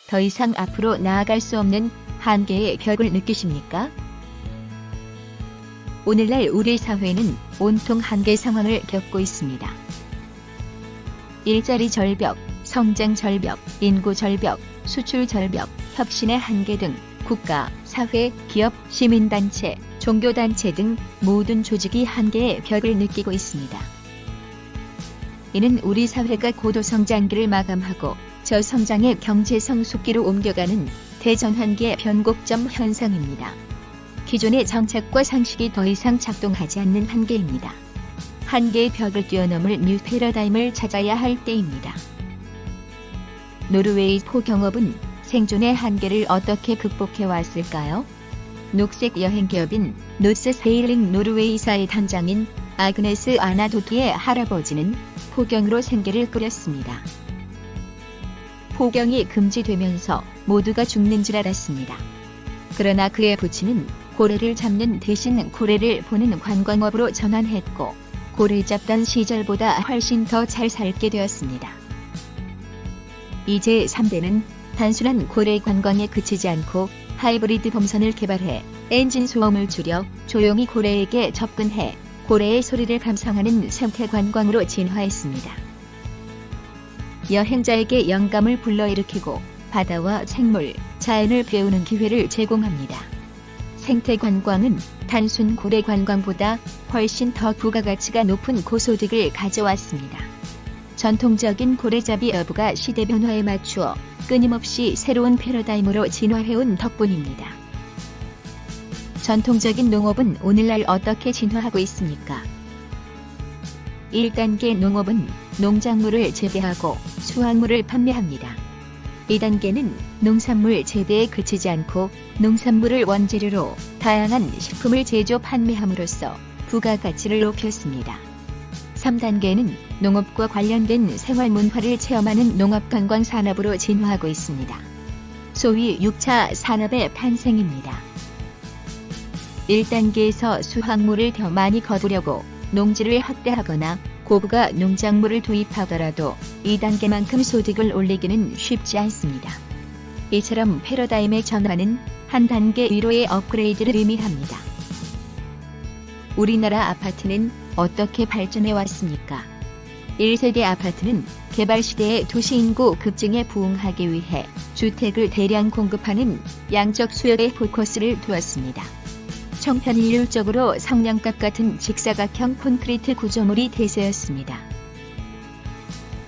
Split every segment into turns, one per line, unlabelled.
더 이상 앞으로 나아갈 수 없는 한계의 벽을 느끼십니까? 오늘날 우리 사회는 온통 한계 상황을 겪고 있습니다. 일자리 절벽, 성장 절벽, 인구 절벽, 수출 절벽, 혁신의 한계 등 국가, 사회, 기업, 시민단체, 종교단체 등 모든 조직이 한계의 벽을 느끼고 있습니다. 이는 우리 사회가 고도 성장기를 마감하고 저성장의 경제 성숙기로 옮겨가는 대전환기의 변곡점 현상입니다. 기존의 정책과 상식이 더 이상 작동하지 않는 한계입니다. 한계의 벽을 뛰어넘을 뉴 패러다임을 찾아야 할 때입니다. 노르웨이 포경업은 생존의 한계를 어떻게 극복해 왔을까요? 녹색 여행 기업인 노스 세일링 노르웨이사의 단장인 아그네스 아나도트의 할아버지는 포경으로 생계를 꾸렸습니다. 포경이 금지되면서 모두가 죽는 줄 알았습니다. 그러나 그의 부친은 고래를 잡는 대신 고래를 보는 관광업으로 전환했고 고래 잡던 시절보다 훨씬 더 잘 살게 되었습니다. 이제 3대는 단순한 고래 관광에 그치지 않고 하이브리드 범선을 개발해 엔진 소음을 줄여 조용히 고래에게 접근해 고래의 소리를 감상하는 생태 관광으로 진화했습니다. 여행자에게 영감을 불러일으키고 바다와 생물, 자연을 배우는 기회를 제공합니다. 생태 관광은 단순 고래 관광보다 훨씬 더 부가가치가 높은 고소득을 가져왔습니다. 전통적인 고래잡이 여부가 시대 변화에 맞추어 끊임없이 새로운 패러다임으로 진화해온 덕분입니다. 전통적인 농업은 오늘날 어떻게 진화하고 있습니까? 1단계 농업은 농작물을 재배하고 수확물을 판매합니다. 2단계는 농산물 재배에 그치지 않고 농산물을 원재료로 다양한 식품을 제조 판매함으로써 부가가치를 높였습니다. 3단계는 농업과 관련된 생활문화를 체험하는 농업관광산업으로 진화하고 있습니다. 소위 6차 산업의 탄생입니다. 1단계에서 수확물을 더 많이 거두려고 농지를 확대하거나 고부가 농작물을 도입하더라도 2단계만큼 소득을 올리기는 쉽지 않습니다. 이처럼 패러다임의 전환은 한 단계 위로의 업그레이드를 의미합니다. 우리나라 아파트는 어떻게 발전해 왔습니까? 1세대 아파트는 개발 시대의 도시 인구 급증에 부응하기 위해 주택을 대량 공급하는 양적 수요에 포커스를 두었습니다. 청편일률적으로 성냥갑 같은 직사각형 콘크리트 구조물이 대세였습니다.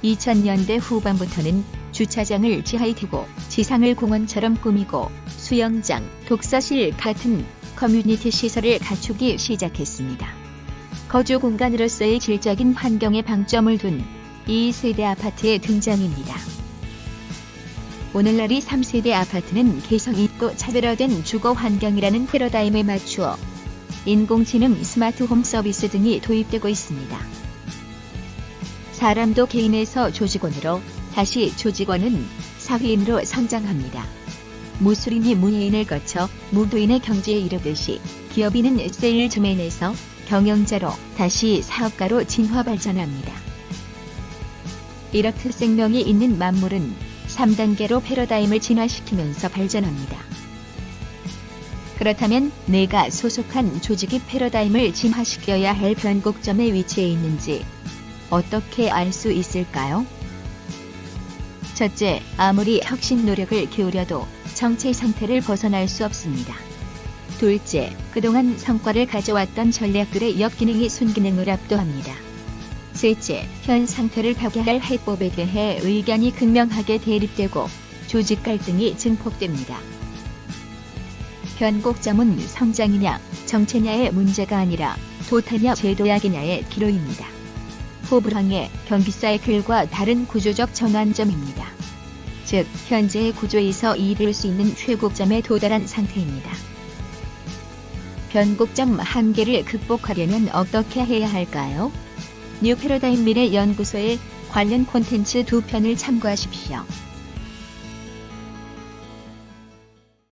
2000년대 후반부터는 주차장을 지하에 두고 지상을 공원처럼 꾸미고 수영장, 독서실 같은 커뮤니티 시설을 갖추기 시작했습니다. 거주 공간으로서의 질적인 환경에 방점을 둔 2세대 아파트의 등장입니다. 오늘날의 3세대 아파트는 개성 있고 차별화된 주거 환경이라는 패러다임에 맞추어 인공지능 스마트홈 서비스 등이 도입되고 있습니다. 사람도 개인에서 조직원으로, 다시 조직원은 사회인으로 성장합니다. 무술인이 문예인을 거쳐 무도인의 경지에 이르듯이 기업인은 세일즈맨에서 경영자로, 다시 사업가로 진화 발전합니다. 이렇듯 생명이 있는 만물은 3단계로 패러다임을 진화시키면서 발전합니다. 그렇다면 내가 소속한 조직이 패러다임을 진화시켜야 할 변곡점에 위치해 있는지 어떻게 알 수 있을까요? 첫째, 아무리 혁신 노력을 기울여도 정체 상태를 벗어날 수 없습니다. 둘째, 그동안 성과를 가져왔던 전략들의 역기능이 순기능을 압도합니다. 셋째, 현 상태를 타개할 해법에 대해 의견이 극명하게 대립되고 조직 갈등이 증폭됩니다. 변곡점은 성장이냐, 정체냐의 문제가 아니라 도태냐 제도약이냐의 기로입니다. 호불항의 경기 사이클과 다른 구조적 전환점입니다. 즉, 현재의 구조에서 이룰 수 있는 최고점에 도달한 상태입니다. 변곡점 한계를 극복하려면 어떻게 해야 할까요? 뉴 패러다임 미래 연구소의 관련 콘텐츠 2편을 참고하십시오.